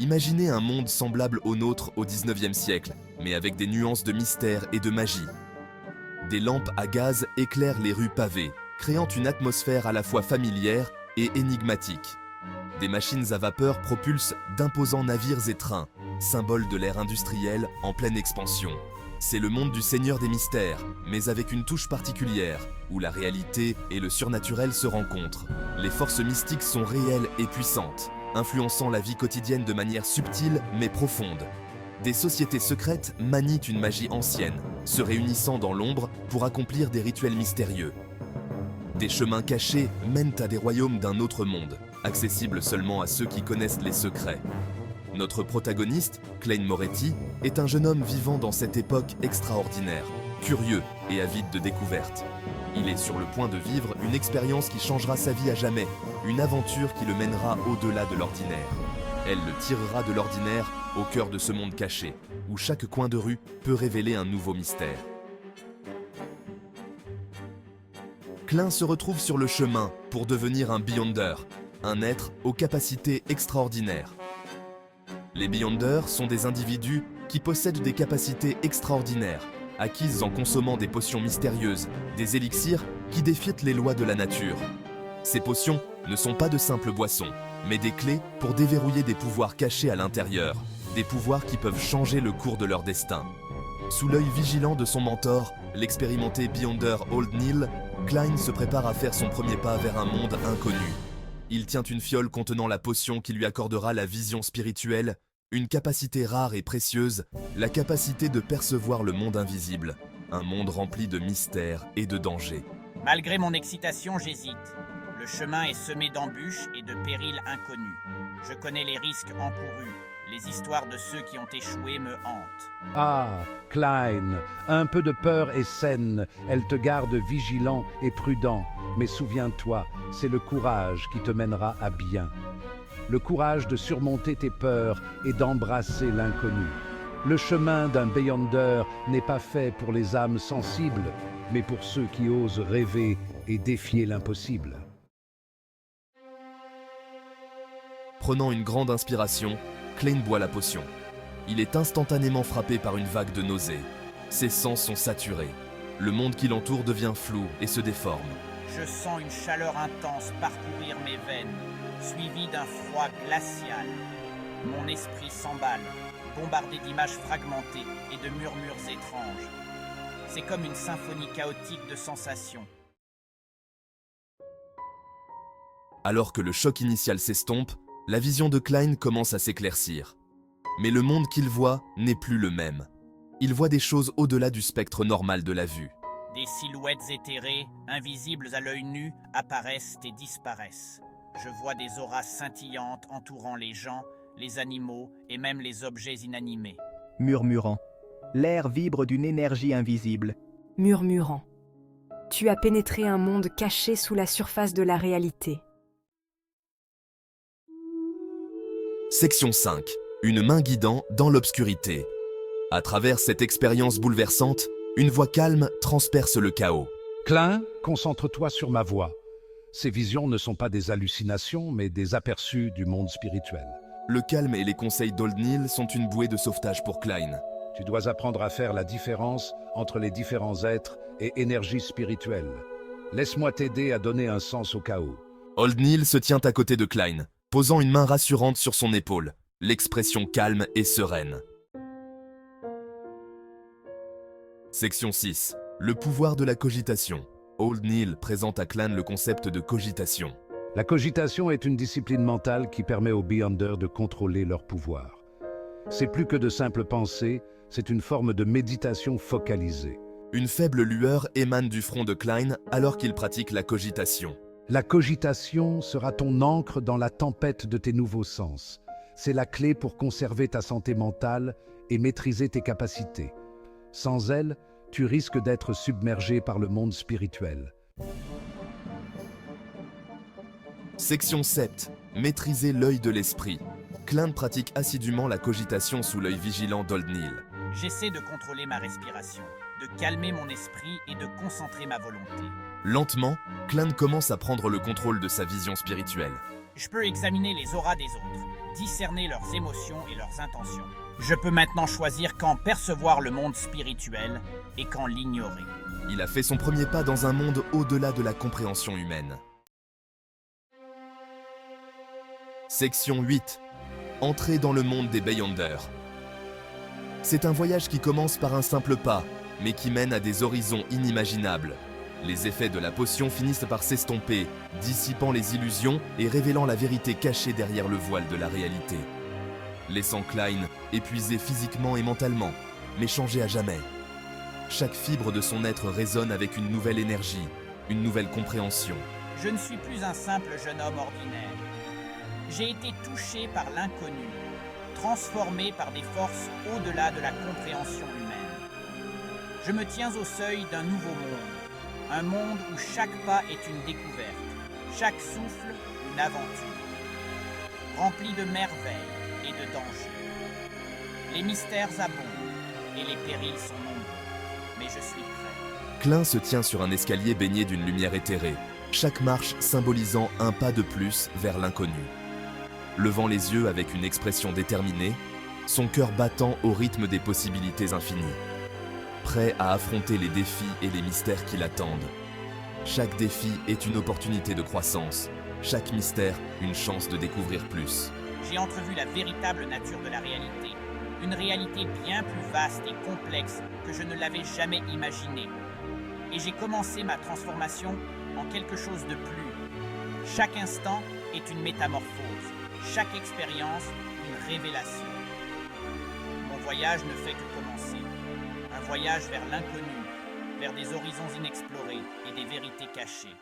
Imaginez un monde semblable au nôtre au 19e siècle, mais avec des nuances de mystère et de magie. Des lampes à gaz éclairent les rues pavées, créant une atmosphère à la fois familière et énigmatique. Des machines à vapeur propulsent d'imposants navires et trains, symboles de l'ère industrielle en pleine expansion. C'est le monde du Seigneur des Mystères, mais avec une touche particulière, où la réalité et le surnaturel se rencontrent. Les forces mystiques sont réelles et puissantes, influençant la vie quotidienne de manière subtile mais profonde. Des sociétés secrètes manient une magie ancienne, se réunissant dans l'ombre pour accomplir des rituels mystérieux. Des chemins cachés mènent à des royaumes d'un autre monde, accessibles seulement à ceux qui connaissent les secrets. Notre protagoniste, Klein Moretti, est un jeune homme vivant dans cette époque extraordinaire, curieux et avide de découvertes. Il est sur le point de vivre une expérience qui changera sa vie à jamais, une aventure qui le mènera au-delà de l'ordinaire. Elle le tirera de l'ordinaire au cœur de ce monde caché, où chaque coin de rue peut révéler un nouveau mystère. Klein se retrouve sur le chemin pour devenir un Beyonder, un être aux capacités extraordinaires. Les Beyonders sont des individus qui possèdent des capacités extraordinaires, acquises en consommant des potions mystérieuses, des élixirs qui défient les lois de la nature. Ces potions ne sont pas de simples boissons, mais des clés pour déverrouiller des pouvoirs cachés à l'intérieur, des pouvoirs qui peuvent changer le cours de leur destin. Sous l'œil vigilant de son mentor, l'expérimenté Beyonder Old Neil, Klein se prépare à faire son premier pas vers un monde inconnu. Il tient une fiole contenant la potion qui lui accordera la vision spirituelle, une capacité rare et précieuse, la capacité de percevoir le monde invisible, un monde rempli de mystères et de dangers. Malgré mon excitation, j'hésite. Le chemin est semé d'embûches et de périls inconnus. Je connais les risques encourus. Les histoires de ceux qui ont échoué me hantent. Ah, Klein, un peu de peur est saine, elle te garde vigilant et prudent. Mais souviens-toi, c'est le courage qui te mènera à bien. Le courage de surmonter tes peurs et d'embrasser l'inconnu. Le chemin d'un Beyonder n'est pas fait pour les âmes sensibles, mais pour ceux qui osent rêver et défier l'impossible. Prenant une grande inspiration, Klein boit la potion. Il est instantanément frappé par une vague de nausées. Ses sens sont saturés. Le monde qui l'entoure devient flou et se déforme. Je sens une chaleur intense parcourir mes veines, suivie d'un froid glacial. Mon esprit s'emballe, bombardé d'images fragmentées et de murmures étranges. C'est comme une symphonie chaotique de sensations. Alors que le choc initial s'estompe, la vision de Klein commence à s'éclaircir. Mais le monde qu'il voit n'est plus le même. Il voit des choses au-delà du spectre normal de la vue. Des silhouettes éthérées, invisibles à l'œil nu, apparaissent et disparaissent. Je vois des auras scintillantes entourant les gens, les animaux et même les objets inanimés. Murmurant. L'air vibre d'une énergie invisible. Murmurant. Tu as pénétré un monde caché sous la surface de la réalité. Section 5. Une main guidant dans l'obscurité. À travers cette expérience bouleversante, une voix calme transperce le chaos. Klein, concentre-toi sur ma voix. Ces visions ne sont pas des hallucinations, mais des aperçus du monde spirituel. Le calme et les conseils d'Old Neil sont une bouée de sauvetage pour Klein. Tu dois apprendre à faire la différence entre les différents êtres et énergies spirituelles. Laisse-moi t'aider à donner un sens au chaos. Old Neil se tient à côté de Klein, posant une main rassurante sur son épaule, l'expression calme et sereine. Section 6. Le pouvoir de la cogitation. Old Neil présente à Klein le concept de cogitation. La cogitation est une discipline mentale qui permet aux Beyonders de contrôler leur pouvoir. C'est plus que de simples pensées, c'est une forme de méditation focalisée. Une faible lueur émane du front de Klein alors qu'il pratique la cogitation. La cogitation sera ton ancre dans la tempête de tes nouveaux sens. C'est la clé pour conserver ta santé mentale et maîtriser tes capacités. Sans elle, tu risques d'être submergé par le monde spirituel. Section 7. Maîtriser l'œil de l'esprit. Klein pratique assidûment la cogitation sous l'œil vigilant d'Old Neil. J'essaie de contrôler ma respiration, de calmer mon esprit et de concentrer ma volonté. Lentement, Klein commence à prendre le contrôle de sa vision spirituelle. Je peux examiner les auras des autres, discerner leurs émotions et leurs intentions. Je peux maintenant choisir quand percevoir le monde spirituel et quand l'ignorer. Il a fait son premier pas dans un monde au-delà de la compréhension humaine. Section 8. Entrée dans le monde des Beyonder. C'est un voyage qui commence par un simple pas, mais qui mène à des horizons inimaginables. Les effets de la potion finissent par s'estomper, dissipant les illusions et révélant la vérité cachée derrière le voile de la réalité. Laissant Klein épuisé physiquement et mentalement, mais changé à jamais. Chaque fibre de son être résonne avec une nouvelle énergie, une nouvelle compréhension. Je ne suis plus un simple jeune homme ordinaire. J'ai été touché par l'inconnu, transformé par des forces au-delà de la compréhension humaine. Je me tiens au seuil d'un nouveau monde, un monde où chaque pas est une découverte, chaque souffle une aventure, rempli de merveilles et de dangers. Les mystères abondent et les périls sont nombreux, mais je suis prêt. Klein se tient sur un escalier baigné d'une lumière éthérée, chaque marche symbolisant un pas de plus vers l'inconnu. Levant les yeux avec une expression déterminée, son cœur battant au rythme des possibilités infinies. Prêt à affronter les défis et les mystères qui l'attendent. Chaque défi est une opportunité de croissance, chaque mystère une chance de découvrir plus. J'ai entrevu la véritable nature de la réalité, une réalité bien plus vaste et complexe que je ne l'avais jamais imaginée. Et j'ai commencé ma transformation en quelque chose de plus. Chaque instant est une métamorphose, chaque expérience une révélation. Mon voyage ne fait que commencer. Un voyage vers l'inconnu, vers des horizons inexplorés et des vérités cachées.